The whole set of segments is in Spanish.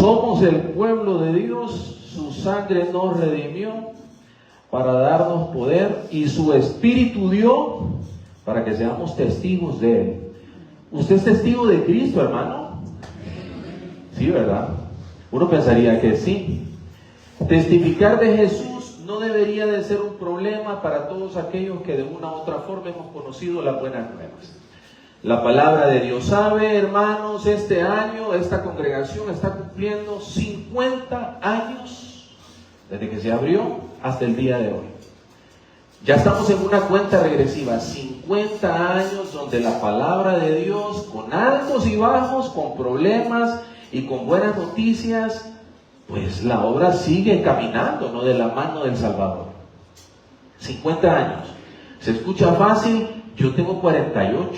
Somos el pueblo de Dios, su sangre nos redimió para darnos poder y su Espíritu dio para que seamos testigos de Él. ¿Usted es testigo de Cristo, hermano? Sí, ¿verdad? Uno pensaría que sí. Testificar de Jesús no debería de ser un problema para todos aquellos que de una u otra forma hemos conocido las buenas nuevas. La palabra de Dios sabe, hermanos, este año esta congregación está cumpliendo 50 años desde que se abrió hasta el día de hoy. Ya estamos en una cuenta regresiva, 50 años donde la palabra de Dios, con altos y bajos, con problemas y con buenas noticias, pues la obra sigue caminando, ¿no? De la mano del Salvador. 50 años. Se escucha fácil, yo tengo 48.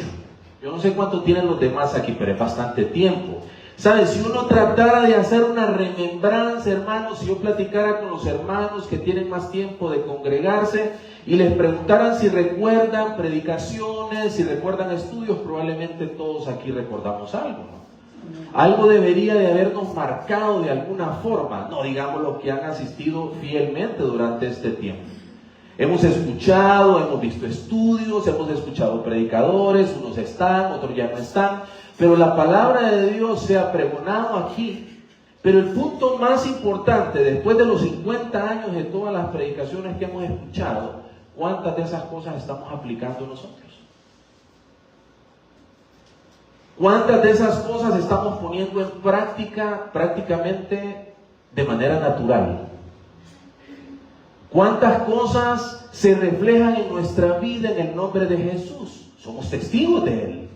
Yo no sé cuánto tienen los demás aquí, pero es bastante tiempo. ¿Sabes? Si uno tratara de hacer una remembranza, hermanos, si yo platicara con los hermanos que tienen más tiempo de congregarse y les preguntaran si recuerdan predicaciones, si recuerdan estudios, probablemente todos aquí recordamos algo, ¿no? Algo debería de habernos marcado de alguna forma, no digamos los que han asistido fielmente durante este tiempo. Hemos escuchado, hemos visto estudios, hemos escuchado predicadores, unos están, otros ya no están, pero la palabra de Dios se ha pregonado aquí. Pero el punto más importante, después de los 50 años de todas las predicaciones que hemos escuchado, ¿cuántas de esas cosas estamos aplicando nosotros? ¿Cuántas de esas cosas estamos poniendo en práctica prácticamente de manera natural? ¿Cuántas cosas se reflejan en nuestra vida en el nombre de Jesús? Somos testigos de Él.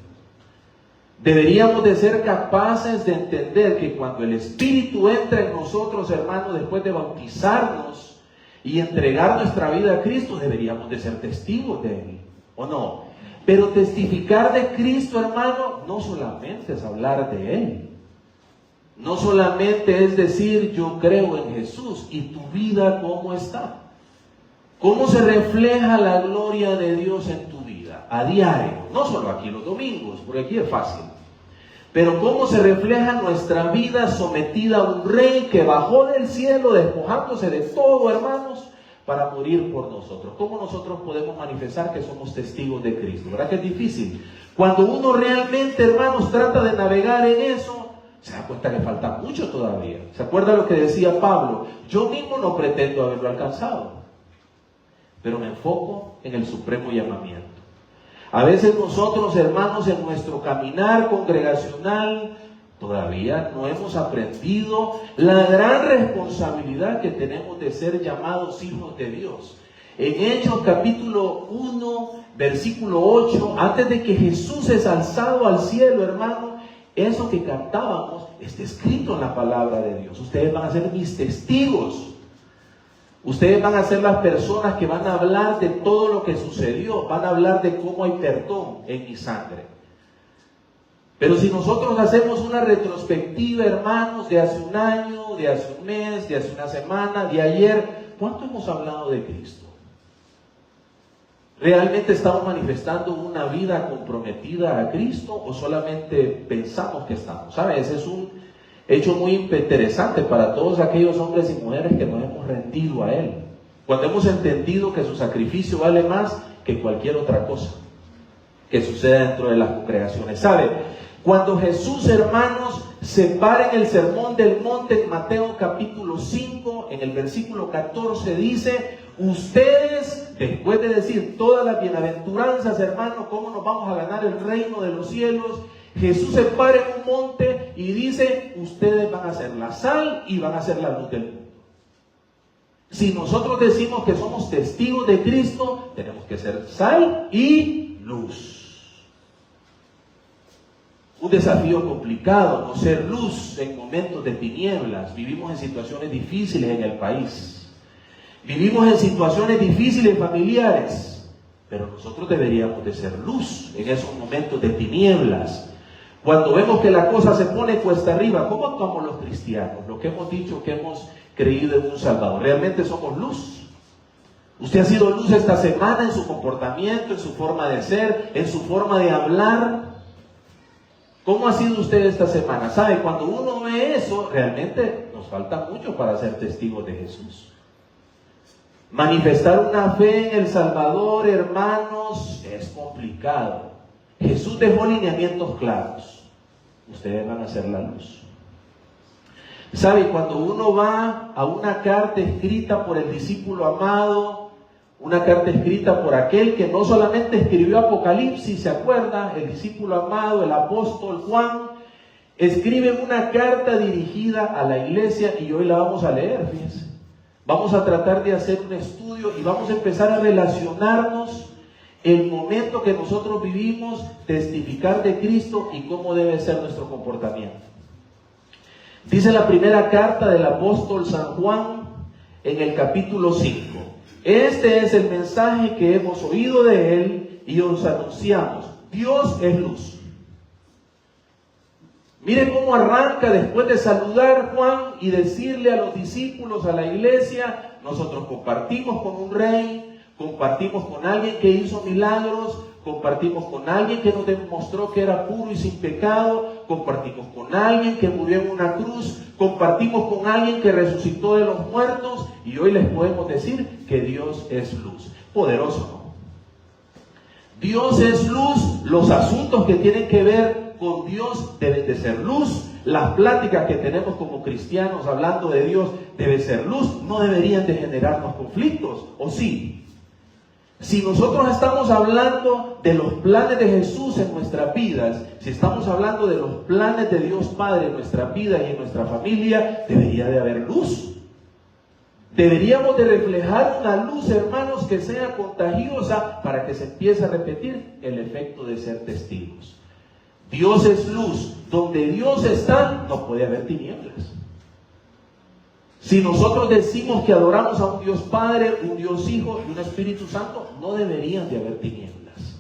Deberíamos de ser capaces de entender que cuando el Espíritu entra en nosotros, hermanos, después de bautizarnos y entregar nuestra vida a Cristo, deberíamos de ser testigos de Él, ¿o no? Pero testificar de Cristo, hermano, no solamente es hablar de Él. No solamente es decir, yo creo en Jesús. ¿Y tu vida cómo está? ¿Cómo se refleja la gloria de Dios en tu vida? A diario, no solo aquí los domingos, porque aquí es fácil. Pero cómo se refleja nuestra vida sometida a un rey que bajó del cielo despojándose de todo, hermanos, para morir por nosotros. ¿Cómo nosotros podemos manifestar que somos testigos de Cristo? ¿Verdad que es difícil? Cuando uno realmente, hermanos, trata de navegar en eso, se da cuenta que falta mucho todavía. ¿Se acuerda lo que decía Pablo? Yo mismo no pretendo haberlo alcanzado, pero me enfoco en el supremo llamamiento. A veces nosotros, hermanos, en nuestro caminar congregacional, todavía no hemos aprendido la gran responsabilidad que tenemos de ser llamados hijos de Dios. En Hechos capítulo 1, versículo 8, antes de que Jesús es alzado al cielo, hermano, eso que cantábamos está escrito en la palabra de Dios. Ustedes van a ser mis testigos. Ustedes van a ser las personas que van a hablar de todo lo que sucedió. Van a hablar de cómo hay perdón en mi sangre. Pero si nosotros hacemos una retrospectiva, hermanos, de hace un año, de hace un mes, de hace una semana, de ayer, ¿cuánto hemos hablado de Cristo? ¿Realmente estamos manifestando una vida comprometida a Cristo o solamente pensamos que estamos? ¿Sabes? Es un hecho muy interesante para todos aquellos hombres y mujeres que nos hemos rendido a Él. Cuando hemos entendido que su sacrificio vale más que cualquier otra cosa que suceda dentro de las congregaciones. ¿Sabe? Cuando Jesús, hermanos, se para en el sermón del monte en Mateo capítulo 5, en el versículo 14 dice, ustedes, después de decir todas las bienaventuranzas, hermanos, cómo nos vamos a ganar el reino de los cielos, Jesús se para en un monte y dice, ustedes van a ser la sal y van a ser la luz del mundo. Si nosotros decimos que somos testigos de Cristo, tenemos que ser sal y luz. Un desafío complicado, no ser luz en momentos de tinieblas. Vivimos en situaciones difíciles en el país. Vivimos en situaciones difíciles familiares. Pero nosotros deberíamos de ser luz en esos momentos de tinieblas. Cuando vemos que la cosa se pone cuesta arriba, ¿cómo actuamos los cristianos? Lo que hemos dicho que hemos creído en un Salvador. ¿Realmente somos luz? Usted ha sido luz esta semana en su comportamiento, en su forma de ser, en su forma de hablar. ¿Cómo ha sido usted esta semana? ¿Sabe? Cuando uno ve eso, realmente nos falta mucho para ser testigos de Jesús. Manifestar una fe en el Salvador, hermanos, es complicado. Jesús dejó lineamientos claros. Ustedes van a ser la luz. ¿Sabe? Cuando uno va a una carta escrita por el discípulo amado, una carta escrita por aquel que no solamente escribió Apocalipsis, ¿se acuerda? El discípulo amado, el apóstol Juan, escribe una carta dirigida a la iglesia y hoy la vamos a leer, fíjense. Vamos a tratar de hacer un estudio y vamos a empezar a relacionarnos el momento que nosotros vivimos, testificar de Cristo y cómo debe ser nuestro comportamiento. Dice la primera carta del apóstol San Juan en el capítulo 5. Este es el mensaje que hemos oído de él y os anunciamos. Dios es luz. Miren cómo arranca después de saludar Juan y decirle a los discípulos, a la iglesia: nosotros compartimos con un rey, compartimos con alguien que hizo milagros, compartimos con alguien que nos demostró que era puro y sin pecado, compartimos con alguien que murió en una cruz, compartimos con alguien que resucitó de los muertos, y hoy les podemos decir que Dios es luz. Poderoso, ¿no? Dios es luz. Los asuntos que tienen que ver con Dios deben de ser luz. Las pláticas que tenemos como cristianos hablando de Dios deben ser luz. No deberían de generarnos conflictos, ¿o sí? Si nosotros estamos hablando de los planes de Jesús en nuestras vidas, si estamos hablando de los planes de Dios Padre en nuestra vida y en nuestra familia, debería de haber luz. Deberíamos de reflejar una luz, hermanos, que sea contagiosa para que se empiece a repetir el efecto de ser testigos. Dios es luz. Donde Dios está, no puede haber tinieblas. Si nosotros decimos que adoramos a un Dios Padre, un Dios Hijo y un Espíritu Santo, no deberían de haber tinieblas.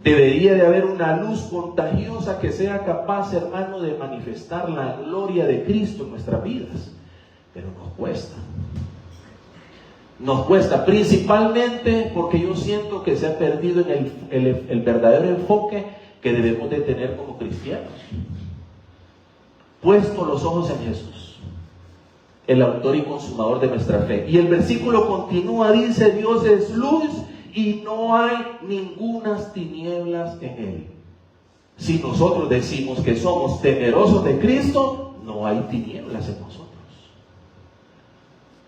Debería de haber una luz contagiosa que sea capaz, hermano, de manifestar la gloria de Cristo en nuestras vidas. Pero nos cuesta. Nos cuesta, principalmente porque yo siento que se ha perdido en el verdadero enfoque que debemos de tener como cristianos. Puesto los ojos en Jesús, el autor y consumador de nuestra fe. Y el versículo continúa, dice: Dios es luz y no hay ningunas tinieblas en él. Si nosotros decimos que somos temerosos de Cristo, no hay tinieblas en nosotros.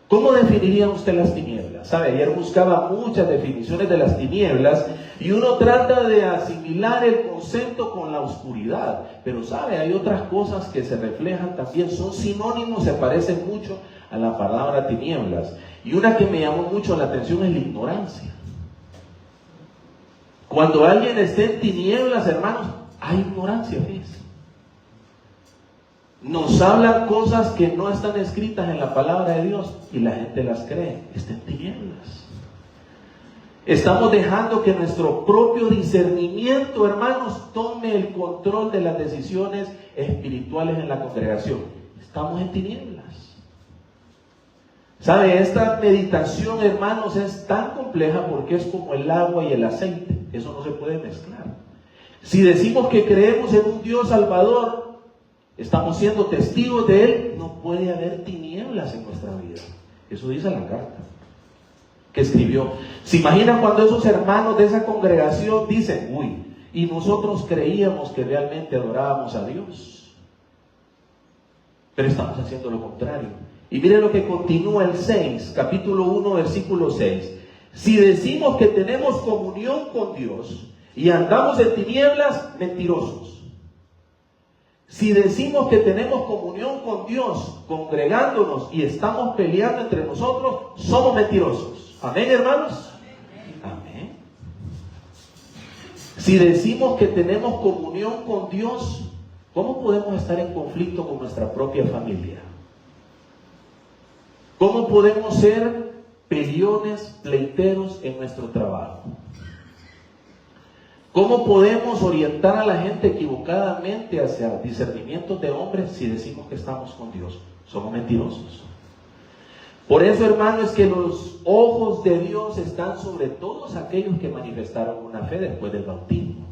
¿Cómo definiría usted las tinieblas? ¿Sabe? Ayer buscaba muchas definiciones de las tinieblas y uno trata de asimilar el concepto con la oscuridad. Pero ¿sabe? Hay otras cosas que se reflejan también, son sinónimos, se parecen mucho a la palabra tinieblas. Y una que me llamó mucho la atención es la ignorancia. Cuando alguien esté en tinieblas, hermanos, hay ignorancia, fíjense. Nos hablan cosas que no están escritas en la palabra de Dios y la gente las cree. Está en tinieblas. Estamos dejando que nuestro propio discernimiento, hermanos, tome el control de las decisiones espirituales en la congregación. Estamos en tinieblas. ¿Sabe? Esta meditación, hermanos, es tan compleja porque es como el agua y el aceite. Eso no se puede mezclar. Si decimos que creemos en un Dios salvador, estamos siendo testigos de Él, no puede haber tinieblas en nuestra vida. Eso dice la carta que escribió. ¿Se imaginan cuando esos hermanos de esa congregación dicen: uy, y nosotros creíamos que realmente adorábamos a Dios, pero estamos haciendo lo contrario? Y miren lo que continúa el 6, capítulo 1, versículo 6. Si decimos que tenemos comunión con Dios y andamos en tinieblas, mentirosos. Si decimos que tenemos comunión con Dios, congregándonos y estamos peleando entre nosotros, somos mentirosos. ¿Amén, hermanos? Amén. Si decimos que tenemos comunión con Dios, ¿cómo podemos estar en conflicto con nuestra propia familia? ¿Cómo podemos ser peleones, pleiteros en nuestro trabajo? ¿Cómo podemos orientar a la gente equivocadamente hacia discernimientos de hombres si decimos que estamos con Dios? Somos mentirosos. Por eso, hermano, es que los ojos de Dios están sobre todos aquellos que manifestaron una fe después del bautismo.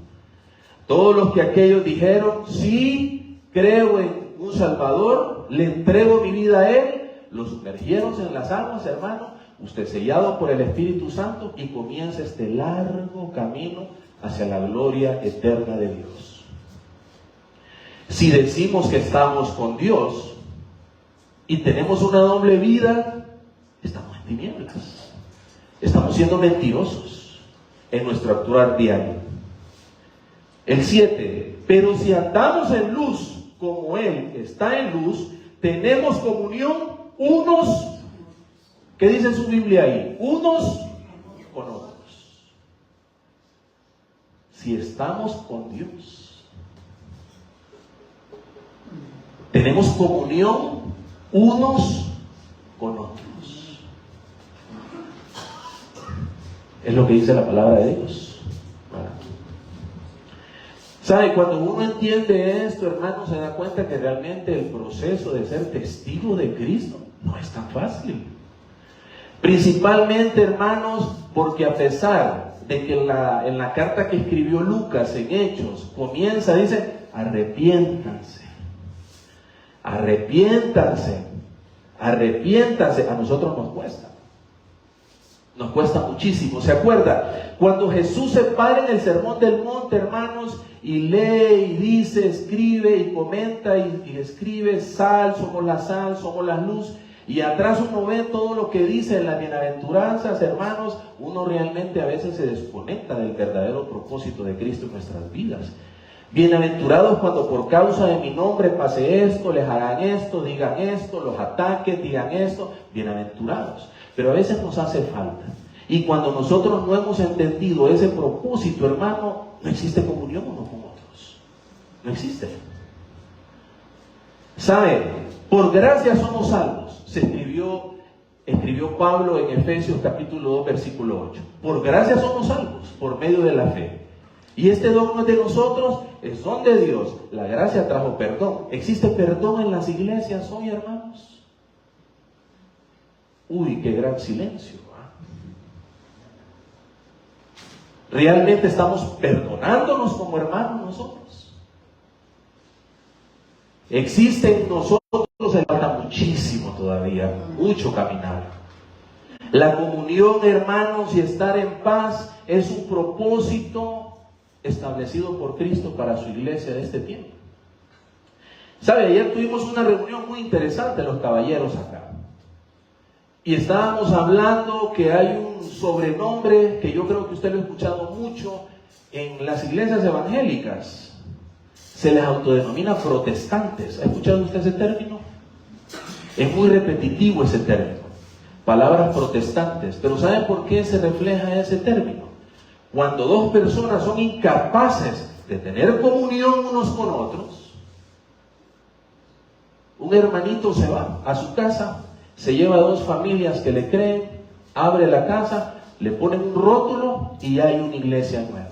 Todos los que aquellos dijeron, sí, creo en un Salvador, le entrego mi vida a Él, lo sumergieron en las aguas, hermano, usted sellado por el Espíritu Santo, y comienza este largo camino hacia la gloria eterna de Dios. Si decimos que estamos con Dios y tenemos una doble vida, estamos en tinieblas. Estamos siendo mentirosos en nuestro actuar diario. El 7. Pero si andamos en luz como Él está en luz, tenemos comunión unos, ¿qué dice su Biblia ahí? Unos con otros. Si estamos con Dios, tenemos comunión unos con otros. Es lo que dice la palabra de Dios. ¿Sabe? Cuando uno entiende esto, hermano, se da cuenta que realmente el proceso de ser testigo de Cristo no es tan fácil. Principalmente, hermanos, porque a pesar de que en la carta que escribió Lucas en Hechos comienza, dice, arrepiéntanse, arrepiéntanse, arrepiéntanse, a nosotros nos cuesta. Nos cuesta muchísimo. ¿Se acuerda? Cuando Jesús se para en el Sermón del Monte, hermanos, y lee y dice, escribe y comenta y escribe, somos la luz. Y atrás uno ve todo lo que dice en las bienaventuranzas, hermanos. Uno realmente a veces se desconecta del verdadero propósito de Cristo en nuestras vidas. Bienaventurados cuando por causa de mi nombre pase esto, les hagan esto, digan esto, los ataquen, digan esto. Bienaventurados. Pero a veces nos hace falta. Y cuando nosotros no hemos entendido ese propósito, hermano, no existe comunión unos con otros. No existe. ¿Sabe? Por gracia somos salvos. Se escribió Pablo en Efesios capítulo 2, versículo 8. Por gracia somos salvos, por medio de la fe. Y este don no es de nosotros, es don de Dios. La gracia trajo perdón. ¿Existe perdón en las iglesias hoy, hermanos? Uy, qué gran silencio. ¿Realmente estamos perdonándonos como hermanos nosotros? Existe en nosotros, falta muchísimo todavía, mucho caminar. La comunión, hermanos, y estar en paz es un propósito establecido por Cristo para su iglesia de este tiempo. ¿Sabe? Ayer tuvimos una reunión muy interesante los caballeros acá. Y estábamos hablando que hay un sobrenombre que yo creo que usted lo ha escuchado mucho en las iglesias evangélicas. Se les autodenomina protestantes. ¿Ha escuchado usted ese término? Es muy repetitivo ese término. Palabras protestantes. Pero ¿saben por qué se refleja ese término? Cuando dos personas son incapaces de tener comunión unos con otros, un hermanito se va a su casa, se lleva a dos familias que le creen, abre la casa, le ponen un rótulo y hay una iglesia nueva.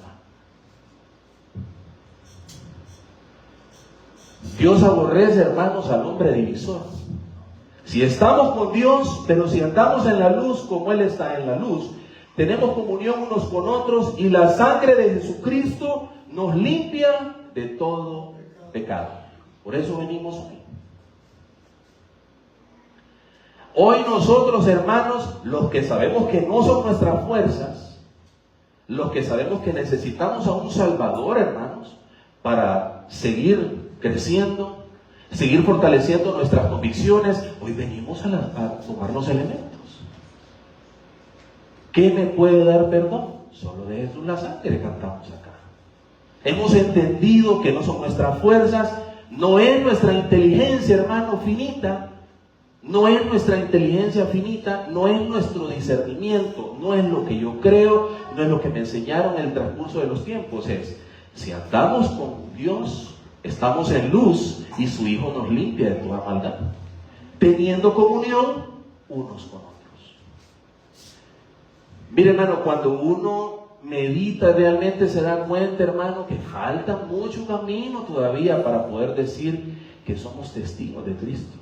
Dios aborrece, hermanos, al hombre divisor. Si estamos con Dios, pero si andamos en la luz como Él está en la luz, tenemos comunión unos con otros y la sangre de Jesucristo nos limpia de todo pecado. Por eso venimos hoy. Hoy nosotros, hermanos, los que sabemos que no son nuestras fuerzas, los que sabemos que necesitamos a un Salvador, hermanos, para seguir creciendo, seguir fortaleciendo nuestras convicciones, hoy venimos a tomar los elementos. ¿Qué me puede dar perdón? Solo de Jesús la sangre, cantamos acá. Hemos entendido que no son nuestras fuerzas, no es nuestra inteligencia, hermano, finita. No es nuestra inteligencia finita, no es nuestro discernimiento, no es lo que yo creo, no es lo que me enseñaron en el transcurso de los tiempos. Es, si andamos con Dios, estamos en luz y su Hijo nos limpia de toda maldad, teniendo comunión unos con otros. Mire, hermano, cuando uno medita realmente se da cuenta, hermano, que falta mucho camino todavía para poder decir que somos testigos de Cristo.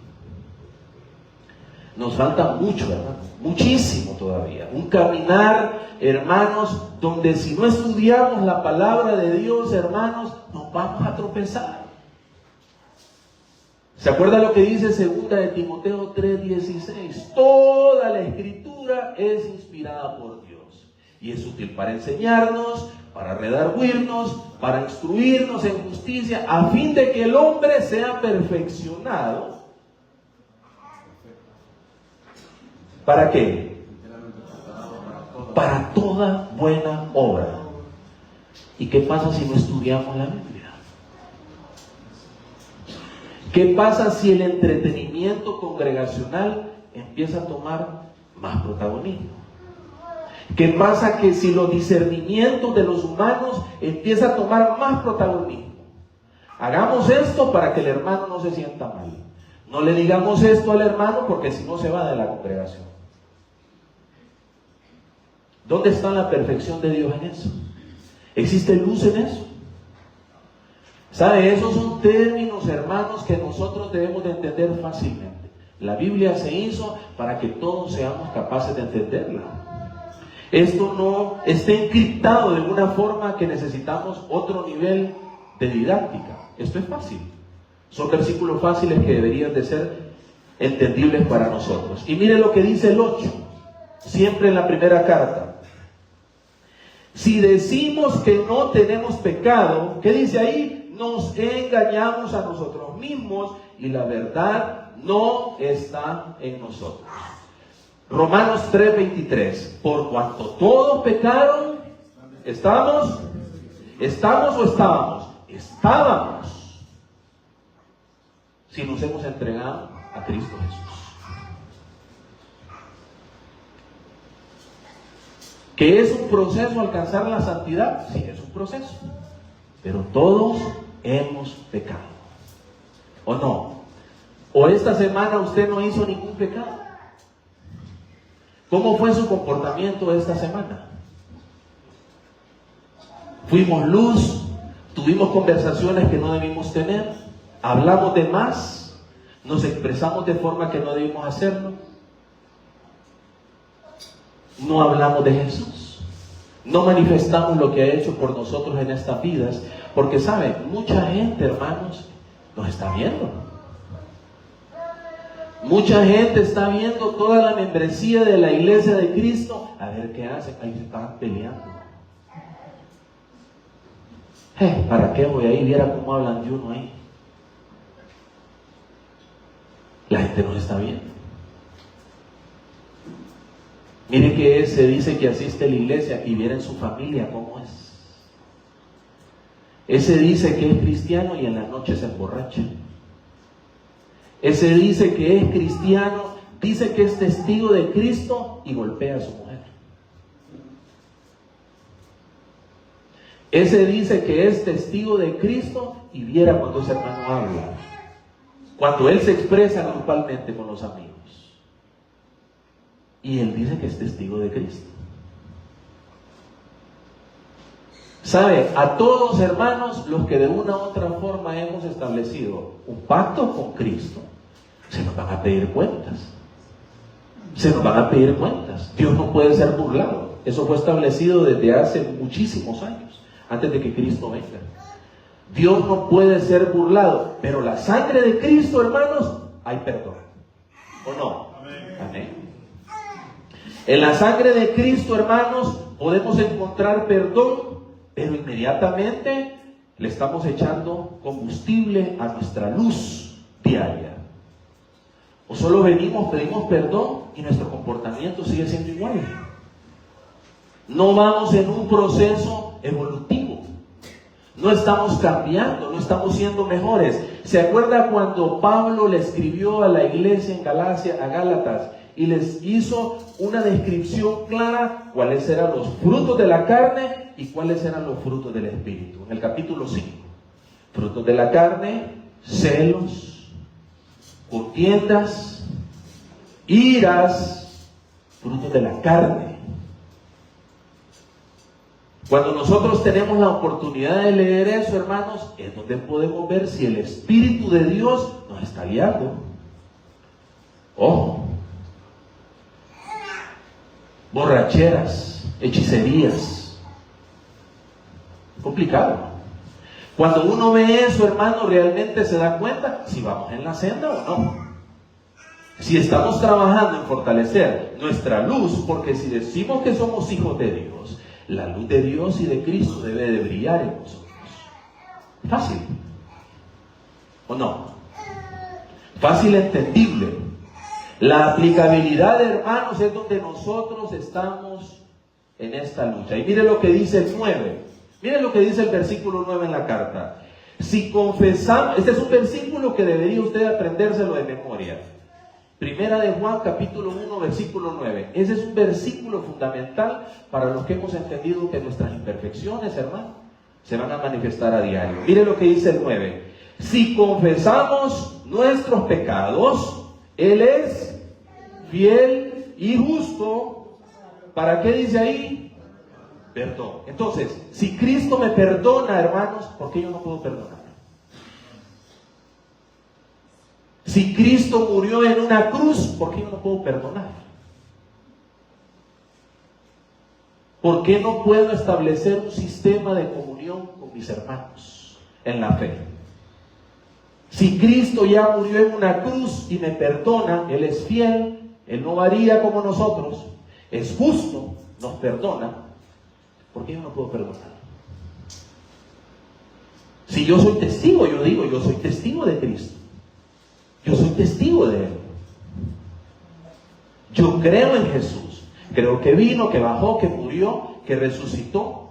Nos falta mucho, hermano, muchísimo todavía. Un caminar, hermanos, donde si no estudiamos la palabra de Dios, hermanos, nos vamos a tropezar. ¿Se acuerda lo que dice 2 de Timoteo 3:16? Toda la escritura es inspirada por Dios y es útil para enseñarnos, para redarguirnos, para instruirnos en justicia, a fin de que el hombre sea perfeccionado. ¿Para qué? Para toda buena obra. ¿Y qué pasa si no estudiamos la Biblia? ¿Qué pasa si el entretenimiento congregacional empieza a tomar más protagonismo? ¿Qué pasa que si los discernimientos de los humanos empiezan a tomar más protagonismo? Hagamos esto para que el hermano no se sienta mal. No le digamos esto al hermano porque si no se va de la congregación. ¿Dónde está la perfección de Dios en eso? ¿Existe luz en eso? ¿Sabe? Esos son términos, hermanos, que nosotros debemos de entender fácilmente. La Biblia se hizo para que todos seamos capaces de entenderla. Esto no está encriptado de una forma que necesitamos otro nivel de didáctica. Esto es fácil. Son versículos fáciles que deberían de ser entendibles para nosotros. Y mire lo que dice el 8, siempre en la primera carta. Si decimos que no tenemos pecado, ¿qué dice ahí? Nos engañamos a nosotros mismos y la verdad no está en nosotros. Romanos 3:23. Por cuanto todos pecaron, ¿estamos o estábamos? Estábamos. Si nos hemos entregado a Cristo Jesús. ¿Que es un proceso alcanzar la santidad? Sí, es un proceso. Pero todos hemos pecado. ¿O no? ¿O esta semana usted no hizo ningún pecado? ¿Cómo fue su comportamiento esta semana? Fuimos luz, tuvimos conversaciones que no debimos tener, hablamos de más, nos expresamos de forma que no debimos hacerlo. No hablamos de Jesús, no manifestamos lo que ha hecho por nosotros en estas vidas, porque saben, mucha gente, hermanos, nos está viendo. Mucha gente está viendo toda la membresía de la iglesia de Cristo, a ver qué hacen, ahí se están peleando. ¿Para qué voy ahí? Viera cómo hablan de uno ahí. La gente nos está viendo. Mire que se dice que asiste a la iglesia y viera en su familia cómo es. Ese dice que es cristiano y en la noche se emborracha. Ese dice que es cristiano, dice que es testigo de Cristo y golpea a su mujer. Ese dice que es testigo de Cristo y viera cuando ese hermano habla, cuando él se expresa grupalmente con los amigos. Y él dice que es testigo de Cristo. ¿Sabe? A todos, hermanos, los que de una u otra forma hemos establecido un pacto con Cristo, se nos van a pedir cuentas. Se nos van a pedir cuentas. Dios no puede ser burlado. Eso fue establecido desde hace muchísimos años, antes de que Cristo venga. Dios no puede ser burlado, pero la sangre de Cristo, hermanos, hay perdón. ¿O no? Amén. En la sangre de Cristo, hermanos, podemos encontrar perdón, pero inmediatamente le estamos echando combustible a nuestra luz diaria. O solo venimos, pedimos perdón y nuestro comportamiento sigue siendo igual. No vamos en un proceso evolutivo. No estamos cambiando, no estamos siendo mejores. ¿Se acuerda cuando Pablo le escribió a la iglesia en Galacia, a Gálatas, y les hizo una descripción clara cuáles eran los frutos de la carne y cuáles eran los frutos del Espíritu? En el capítulo 5. Frutos de la carne: celos, contiendas, iras, frutos de la carne. Cuando nosotros tenemos la oportunidad de leer eso, hermanos, es donde podemos ver si el Espíritu de Dios nos está guiando. Ojo, borracheras, hechicerías. Complicado. Cuando uno ve eso, hermano, realmente se da cuenta si vamos en la senda o no. Si estamos trabajando en fortalecer nuestra luz, porque si decimos que somos hijos de Dios, la luz de Dios y de Cristo debe de brillar en nosotros. Fácil. ¿O no? Fácil, entendible. La aplicabilidad, hermanos, es donde nosotros estamos en esta lucha. Y mire lo que dice el 9. Mire lo que dice el versículo 9 en la carta. Si confesamos, este es un versículo que debería usted aprendérselo de memoria. Primera de Juan, capítulo 1, versículo 9. Ese es un versículo fundamental para los que hemos entendido que nuestras imperfecciones, hermano, se van a manifestar a diario. Mire lo que dice el 9. Si confesamos nuestros pecados, Él es fiel y justo. ¿Para qué dice ahí? Perdón. Entonces, si Cristo me perdona, hermanos, ¿por qué yo no puedo perdonar? Si Cristo murió en una cruz, ¿por qué yo no puedo perdonar? ¿Por qué no puedo establecer un sistema de comunión con mis hermanos en la fe? Si Cristo ya murió en una cruz y me perdona, Él es fiel, Él no varía como nosotros, es justo, nos perdona, ¿por qué yo no puedo perdonar? Si yo soy testigo, yo digo, yo soy testigo de Cristo. Yo soy testigo de Él. Yo creo en Jesús. Creo que vino, que bajó, que murió, que resucitó.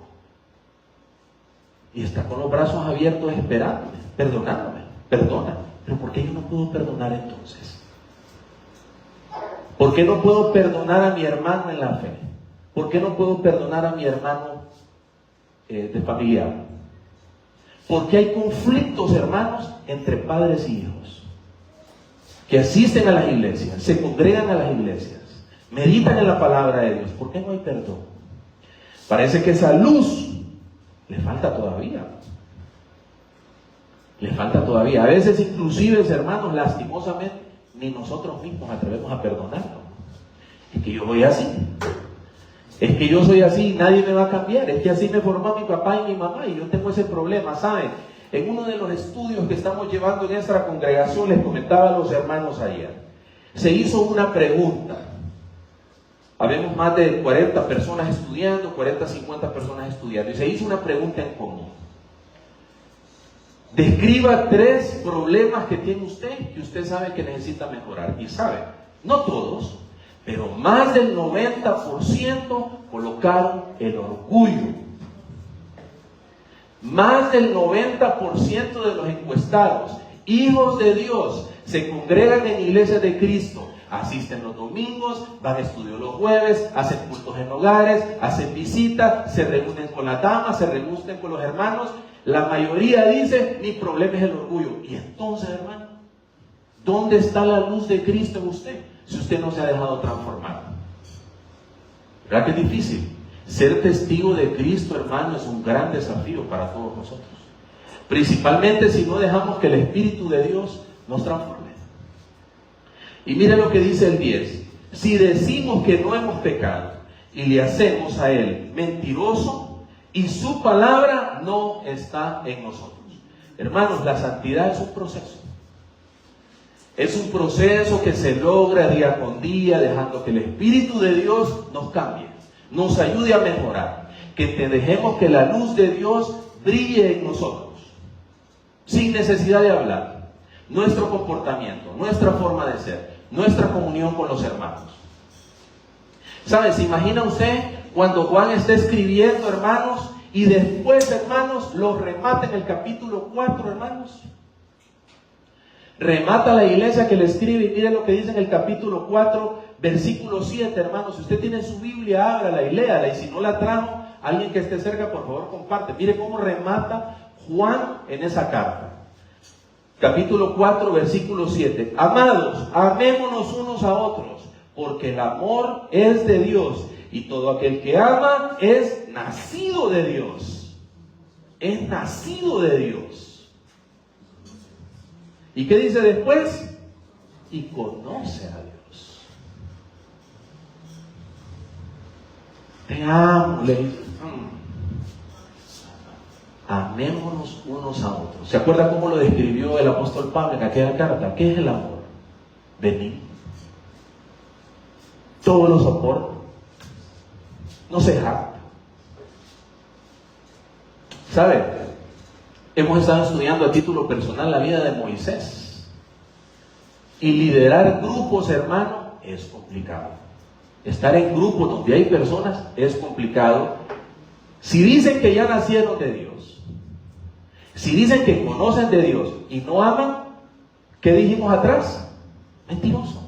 Y está con los brazos abiertos esperándome, perdonándome. Perdona. Pero ¿por qué yo no puedo perdonar entonces? ¿Por qué no puedo perdonar a mi hermano en la fe? ¿Por qué no puedo perdonar a mi hermano de familia? Porque hay conflictos, hermanos, entre padres y hijos que asisten a las iglesias, se congregan a las iglesias, meditan en la palabra de Dios. ¿Por qué no hay perdón? Parece que esa luz le falta todavía. Le falta todavía. A veces inclusive, hermanos, lastimosamente, ni nosotros mismos atrevemos a perdonarlo. Es que yo voy así. Es que yo soy así y nadie me va a cambiar. Es que así me formó mi papá y mi mamá y yo tengo ese problema, ¿saben? En uno de los estudios que estamos llevando en nuestra congregación, les comentaba a los hermanos ayer, se hizo una pregunta. Habemos más de 40 personas estudiando, 40, 50 personas estudiando, y se hizo una pregunta en común. Describa 3 problemas que tiene usted que usted sabe que necesita mejorar. Y sabe, no todos, pero más del 90% colocaron el orgullo. Más del 90% de los encuestados, hijos de Dios, se congregan en iglesias de Cristo, asisten los domingos, van a estudio los jueves, hacen cultos en hogares, hacen visitas, se reúnen con las damas, se reúnen con los hermanos. La mayoría dice, mi problema es el orgullo. Y entonces, hermano, ¿dónde está la luz de Cristo en usted si usted no se ha dejado transformar? ¿Verdad que es difícil? Ser testigo de Cristo, hermano, es un gran desafío para todos nosotros. Principalmente si no dejamos que el Espíritu de Dios nos transforme. Y mire lo que dice el 10. Si decimos que no hemos pecado y le hacemos a Él mentiroso y su palabra no está en nosotros. Hermanos, la santidad es un proceso. Es un proceso que se logra día con día, dejando que el Espíritu de Dios nos cambie, nos ayude a mejorar, que te dejemos que la luz de Dios brille en nosotros, sin necesidad de hablar. Nuestro comportamiento, nuestra forma de ser, nuestra comunión con los hermanos. ¿Sabe? ¿Se imagina usted cuando Juan está escribiendo, hermanos, y después, hermanos, lo remata en el capítulo 4, hermanos? Remata la iglesia que le escribe y mire lo que dice en el capítulo 4, versículo 7, hermanos. Si usted tiene su Biblia, ábrala y léala. Y si no la trajo, alguien que esté cerca, por favor, comparte. Mire cómo remata Juan en esa carta. Capítulo 4, versículo 7. Amados, amémonos unos a otros, porque el amor es de Dios. Y todo aquel que ama es nacido de Dios. Es nacido de Dios. ¿Y qué dice después? Y conoce a Dios. Te amo, le dice. Amémonos unos a otros. ¿Se acuerda cómo lo describió el apóstol Pablo en aquella carta? ¿Qué es el amor? Benigno. Todo lo soporta. No se jacta. ¿Sabe? Hemos estado estudiando a título personal la vida de Moisés. Y liderar grupos, hermano, es complicado. Estar en grupos donde hay personas es complicado. Si dicen que ya nacieron de Dios, si dicen que conocen de Dios y no aman, ¿qué dijimos atrás? Mentiroso.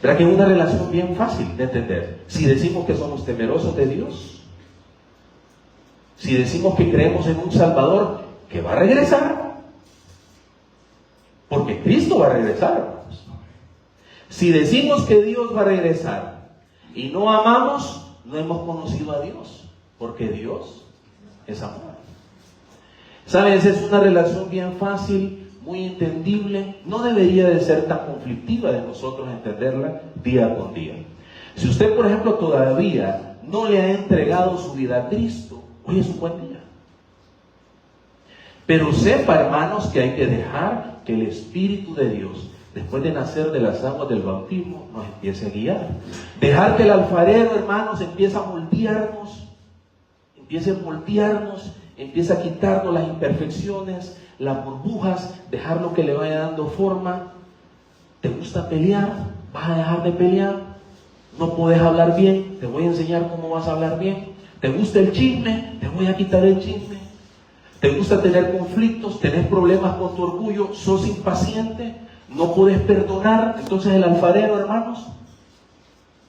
¿Verdad que es una relación bien fácil de entender? Si decimos que somos temerosos de Dios, si decimos que creemos en un Salvador que va a regresar, porque Cristo va a regresar, hermanos. Si decimos que Dios va a regresar y no amamos, no hemos conocido a Dios, porque Dios es amor. ¿Sabes? Es una relación bien fácil, muy entendible. No debería de ser tan conflictiva de nosotros entenderla día con día. Si usted, por ejemplo, todavía no le ha entregado su vida a Cristo, hoy es un buen día. Pero sepa, hermanos, que hay que dejar que el Espíritu de Dios, después de nacer de las aguas del bautismo, nos empiece a guiar. Dejar que el alfarero, hermanos, empiece a moldearnos, empiece a quitarnos las imperfecciones, las burbujas, dejarlo que le vaya dando forma. ¿Te gusta pelear? ¿Vas a dejar de pelear? ¿No puedes hablar bien? Te voy a enseñar cómo vas a hablar bien. ¿Te gusta el chisme? Te voy a quitar el chisme. ¿Te gusta tener conflictos? ¿Tenés problemas con tu orgullo? ¿Sos impaciente? ¿No puedes perdonar? Entonces el alfarero, hermanos,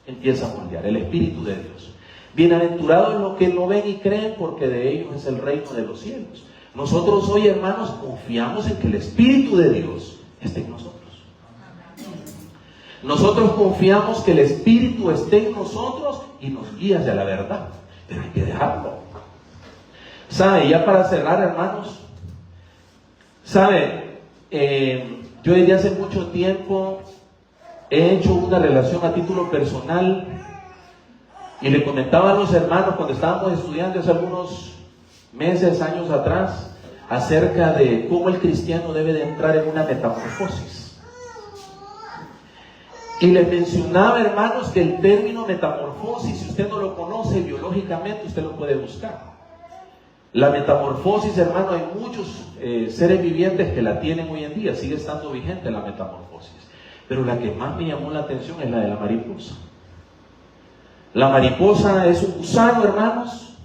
empieza a moldear el Espíritu de Dios. Bienaventurados los que no ven y creen, porque de ellos es el reino de los cielos. Nosotros hoy, hermanos, confiamos en que el Espíritu de Dios esté en nosotros. Nosotros confiamos que el Espíritu esté en nosotros y nos guía hacia la verdad. Pero hay que dejarlo. ¿Sabe? Ya para cerrar, hermanos, ¿sabe? Yo desde hace mucho tiempo he hecho una relación a título personal y le comentaba a los hermanos cuando estábamos estudiando hace algunos meses, años atrás, acerca de cómo el cristiano debe de entrar en una metamorfosis. Y les mencionaba, hermanos, que el término metamorfosis, si usted no lo conoce biológicamente, usted lo puede buscar. La metamorfosis, hermano, hay muchos seres vivientes que la tienen hoy en día, sigue estando vigente la metamorfosis. Pero la que más me llamó la atención es la de la mariposa. La mariposa es un gusano, hermanos,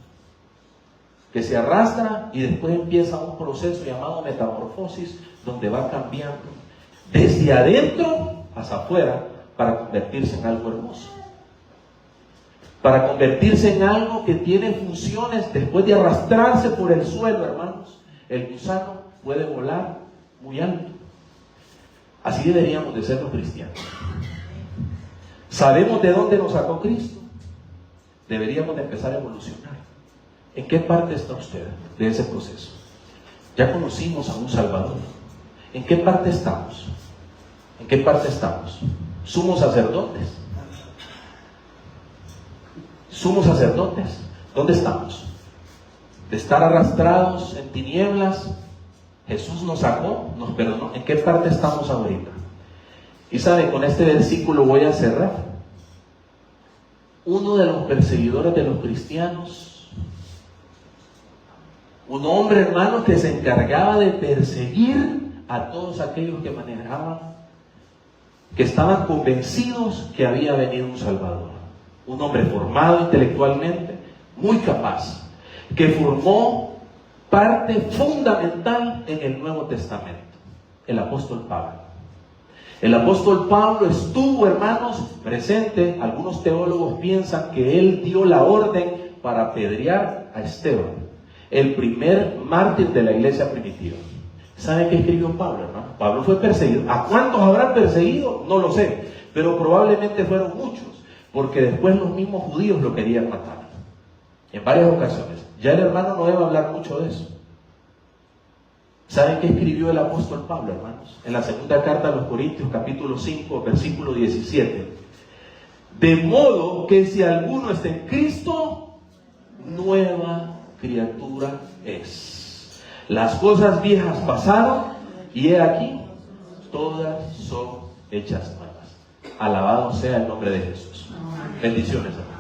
que se arrastra y después empieza un proceso llamado metamorfosis, donde va cambiando desde adentro hacia afuera para convertirse en algo hermoso. Para convertirse en algo que tiene funciones después de arrastrarse por el suelo, hermanos. El gusano puede volar muy alto. Así deberíamos de ser los cristianos. Sabemos de dónde nos sacó Cristo. Deberíamos de empezar a evolucionar. ¿En qué parte está usted de ese proceso? Ya conocimos a un Salvador. ¿En qué parte estamos? ¿En qué parte estamos? ¿Sumos sacerdotes? ¿Sumos sacerdotes? ¿Dónde estamos? De estar arrastrados en tinieblas, Jesús nos sacó, nos perdonó. ¿En qué parte estamos ahorita? Y sabe, con este versículo voy a cerrar. Uno de los perseguidores de los cristianos, un hombre, hermano, que se encargaba de perseguir a todos aquellos que manejaban, que estaban convencidos que había venido un Salvador. Un hombre formado intelectualmente, muy capaz, que formó parte fundamental en el Nuevo Testamento, el apóstol Pablo. El apóstol Pablo estuvo, hermanos, presente. Algunos teólogos piensan que él dio la orden para apedrear a Esteban, el primer mártir de la iglesia primitiva. ¿Saben qué escribió Pablo, hermano? Pablo fue perseguido. ¿A cuántos habrán perseguido? No lo sé, pero probablemente fueron muchos, porque después los mismos judíos lo querían matar en varias ocasiones. Ya el hermano no debe hablar mucho de eso. ¿Saben qué escribió el apóstol Pablo, hermanos? En la segunda carta a los Corintios, capítulo 5, versículo 17. De modo que si alguno está en Cristo, nueva criatura es. Las cosas viejas pasaron y he aquí, todas son hechas nuevas. Alabado sea el nombre de Jesús. Bendiciones, hermanos.